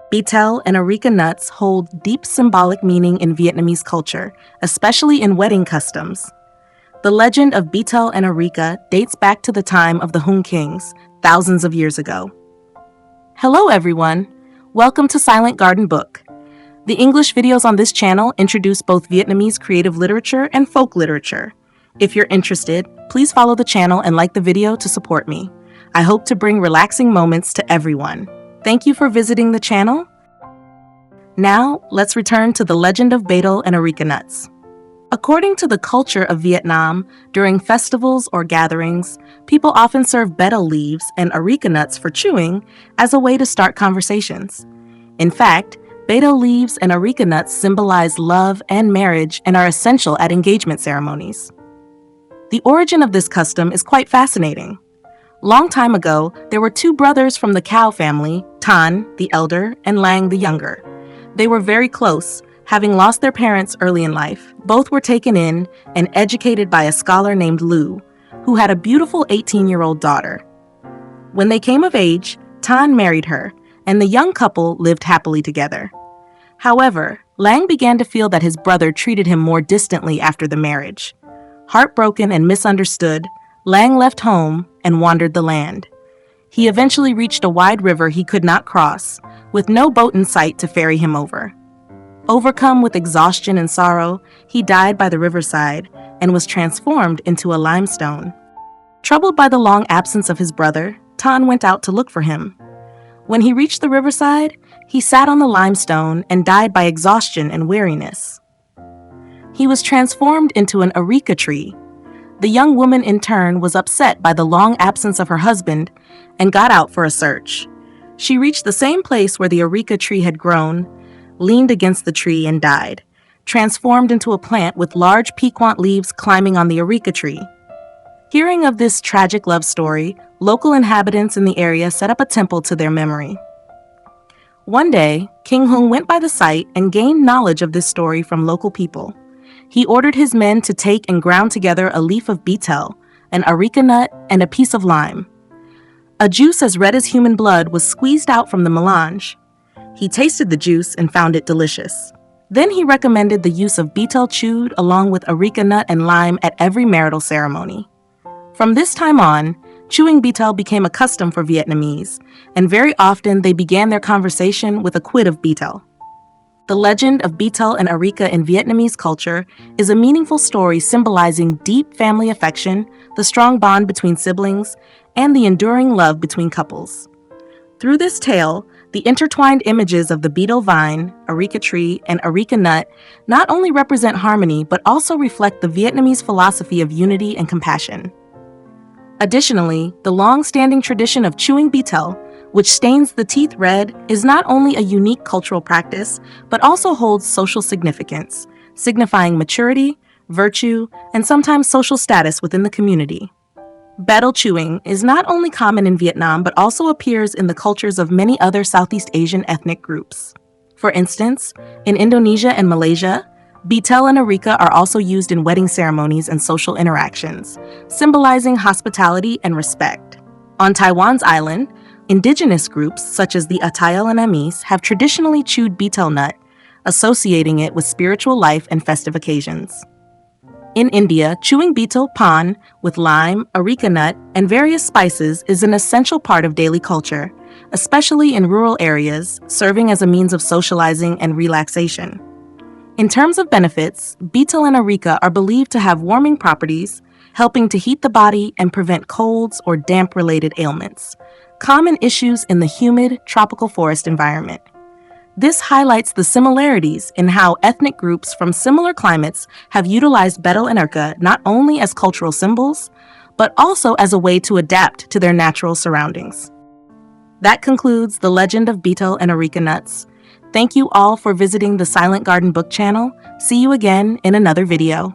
Betel and areca nuts hold deep symbolic meaning in Vietnamese culture, especially in wedding customs. The legend of Betel and areca dates back to the time of the Hung Kings, thousands of years ago. Hello everyone! Welcome to Silent Garden Book. The English videos on this channel introduce both Vietnamese creative literature and folk literature. If you're interested, please follow the channel and like the video to support me. I hope to bring relaxing moments to everyone. Thank you for visiting the channel. Now, let's return to the legend of Betel and areca nuts. According to the culture of Vietnam, during festivals or gatherings, people often serve betel leaves and areca nuts for chewing as a way to start conversations. In fact, betel leaves and areca nuts symbolize love and marriage and are essential at engagement ceremonies. The origin of this custom is quite fascinating. Long time ago, there were two brothers from the Cao family, Tan, the elder, and Lang, the younger. They were very close, having lost their parents early in life. Both were taken in and educated by a scholar named Lu, who had a beautiful 18-year-old daughter. When they came of age, Tan married her, and the young couple lived happily together. However, Lang began to feel that his brother treated him more distantly after the marriage. Heartbroken and misunderstood, Lang left home and wandered the land. He eventually reached a wide river he could not cross, with no boat in sight to ferry him over. Overcome with exhaustion and sorrow, he died by the riverside and was transformed into a limestone. Troubled by the long absence of his brother, Tan went out to look for him. When he reached the riverside, he sat on the limestone and died by exhaustion and weariness. He was transformed into an areca tree. The young woman in turn was upset by the long absence of her husband and got out for a search. She reached the same place where the areca tree had grown, leaned against the tree and died, transformed into a plant with large piquant leaves climbing on the areca tree. Hearing of this tragic love story, local inhabitants in the area set up a temple to their memory. One day, King Hung went by the site and gained knowledge of this story from local people. He ordered his men to take and ground together a leaf of betel, an areca nut, and a piece of lime. A juice as red as human blood was squeezed out from the melange. He tasted the juice and found it delicious. Then he recommended the use of betel chewed along with areca nut and lime at every marital ceremony. From this time on, chewing betel became a custom for Vietnamese, and very often they began their conversation with a quid of betel. The legend of Betel and areca in Vietnamese culture is a meaningful story symbolizing deep family affection, the strong bond between siblings, and the enduring love between couples. Through this tale, the intertwined images of the betel vine, areca tree, and areca nut not only represent harmony but also reflect the Vietnamese philosophy of unity and compassion. Additionally, the long-standing tradition of chewing betel, which stains the teeth red, is not only a unique cultural practice, but also holds social significance, signifying maturity, virtue, and sometimes social status within the community. Betel chewing is not only common in Vietnam, but also appears in the cultures of many other Southeast Asian ethnic groups. For instance, in Indonesia and Malaysia, betel and areca are also used in wedding ceremonies and social interactions, symbolizing hospitality and respect. On Taiwan's island, indigenous groups such as the Atayal and Amis have traditionally chewed betel nut, associating it with spiritual life and festive occasions. In India, chewing betel pan with lime, areca nut, and various spices is an essential part of daily culture, especially in rural areas, serving as a means of socializing and relaxation. In terms of benefits, betel and areca are believed to have warming properties, helping to heat the body and prevent colds or damp-related ailments, common issues in the humid, tropical forest environment. This highlights the similarities in how ethnic groups from similar climates have utilized betel and areca not only as cultural symbols, but also as a way to adapt to their natural surroundings. That concludes the legend of betel and areca nuts. Thank you all for visiting the Silent Garden Book channel. See you again in another video.